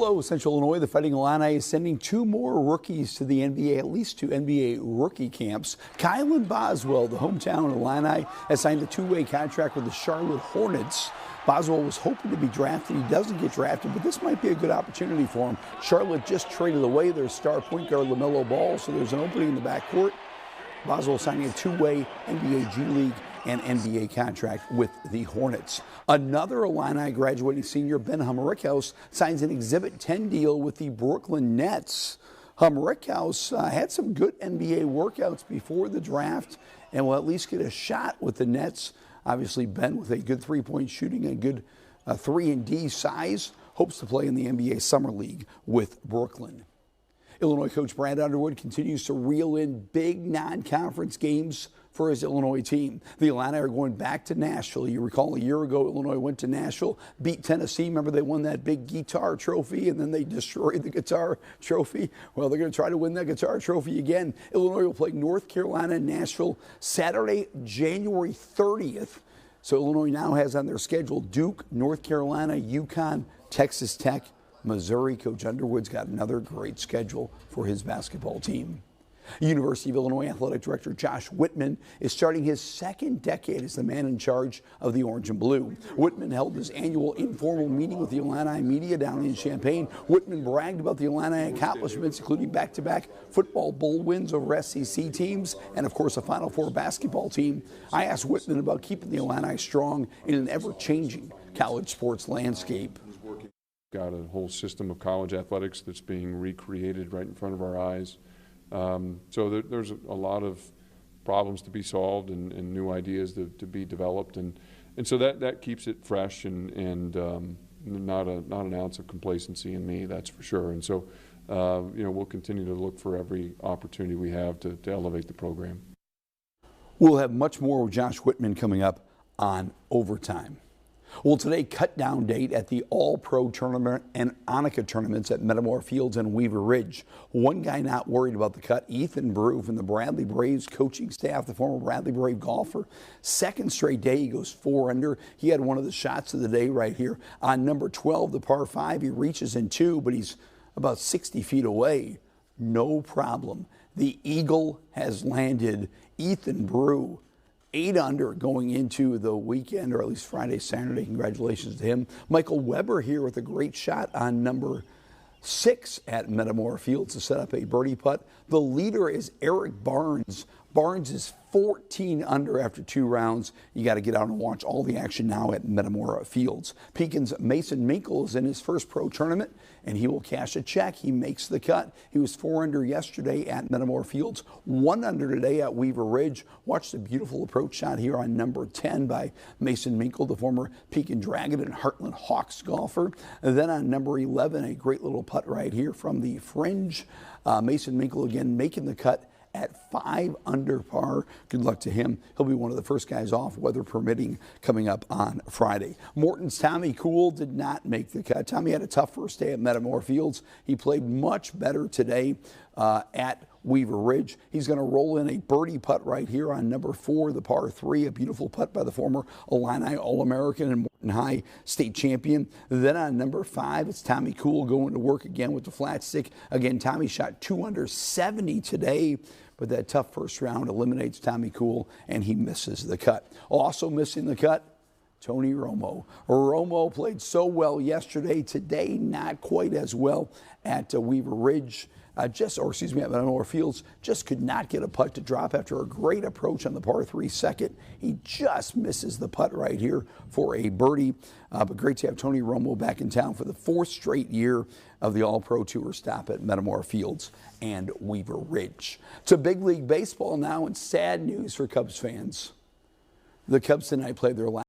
Hello, Central Illinois. The Fighting Illini is sending two more rookies to the NBA, at least two NBA rookie camps. Kylan Boswell, the hometown Illini, has signed a two-way contract with the Charlotte Hornets. Boswell was hoping to be drafted. He doesn't get drafted, but this might be a good opportunity for him. Charlotte just traded away their star point guard LaMelo Ball, so there's an opening in the backcourt. Boswell signing a two-way NBA G League and NBA contract with the Hornets. Another Illini graduating senior, Ben Humrickhouse, signs an Exhibit 10 deal with the Brooklyn Nets. Humrickhouse had some good NBA workouts before the draft and will at least get a shot with the Nets. Obviously, Ben, with a good three-point shooting and good 3-and-D size, hopes to play in the NBA Summer League with Brooklyn. Illinois coach Brad Underwood continues to reel in big non-conference games for his Illinois team. The Illini are going back to Nashville. You recall a year ago, Illinois went to Nashville, beat Tennessee. Remember, they won that big guitar trophy, and then they destroyed the guitar trophy. Well, they're going to try to win that guitar trophy again. Illinois will play North Carolina and Nashville Saturday, January 30th. So Illinois now has on their schedule Duke, North Carolina, UConn, Texas Tech, Missouri. Coach Underwood's got another great schedule for his basketball team. University of Illinois Athletic Director Josh Whitman is starting his second decade as the man in charge of the Orange and Blue. Whitman held his annual informal meeting with the Illini media down in Champaign. Whitman bragged about the Illini accomplishments, including back-to-back football bowl wins over SEC teams and, of course, a Final Four basketball team. I asked Whitman about keeping the Illini strong in an ever-changing college sports landscape. Got a whole system of college athletics that's being recreated right in front of our eyes. So there's a lot of problems to be solved and new ideas to be developed, and so that keeps it fresh and not an ounce of complacency in me, that's for sure. And so we'll continue to look for every opportunity we have to elevate the program. We'll have much more with Josh Whitman coming up on Overtime. Well, today, cut-down date at the All-Pro Tournament and Annika tournaments at Metamora Fields and Weaver Ridge. One guy not worried about the cut, Ethan Brew from the Bradley Braves coaching staff, the former Bradley Brave golfer. Second straight day, he goes 4 under. He had one of the shots of the day right here. On number 12, the par 5, he reaches in 2, but he's about 60 feet away. No problem. The eagle has landed. Ethan Brew, 8 under going into the weekend, or at least Friday, Saturday. Congratulations to him. Michael Weber here with a great shot on number 6 at Metamora Fields to set up a birdie putt. The leader is Eric Barnes. Barnes is 14 under after 2 rounds. You got to get out and watch all the action now at Metamora Fields. Pekin's Mason Minkle is in his first pro tournament, and he will cash a check. He makes the cut. He was 4 under yesterday at Metamora Fields, 1 under today at Weaver Ridge. Watch the beautiful approach shot here on number 10 by Mason Minkle, the former Pekin Dragon and Heartland Hawks golfer. And then on number 11, a great little putt right here from the fringe. Mason Minkle again making the cut at 5 under par. Good luck to him. He'll be one of the first guys off, weather permitting, coming up on Friday. Morton's Tommy Kuhl did not make the cut. Tommy had a tough first day at Metamora Fields. He played much better today at Weaver Ridge. He's going to roll in a birdie putt right here on number 4, the par 3, a beautiful putt by the former Illini All-American and Morton High state champion. Then on number 5, it's Tommy Kuhl going to work again with the flat stick. Again, Tommy shot 2 under 70 today, but that tough first round eliminates Tommy Kuhl, and he misses the cut. Also missing the cut, Tony Romo. Romo played so well yesterday. Today, not quite as well at Weaver Ridge. At Metamora Fields, just could not get a putt to drop after a great approach on the par 3 second. He just misses the putt right here for a birdie. But great to have Tony Romo back in town for the 4th straight year of the All-Pro Tour stop at Metamora Fields and Weaver Ridge. To Big League Baseball now, and sad news for Cubs fans. The Cubs tonight played their last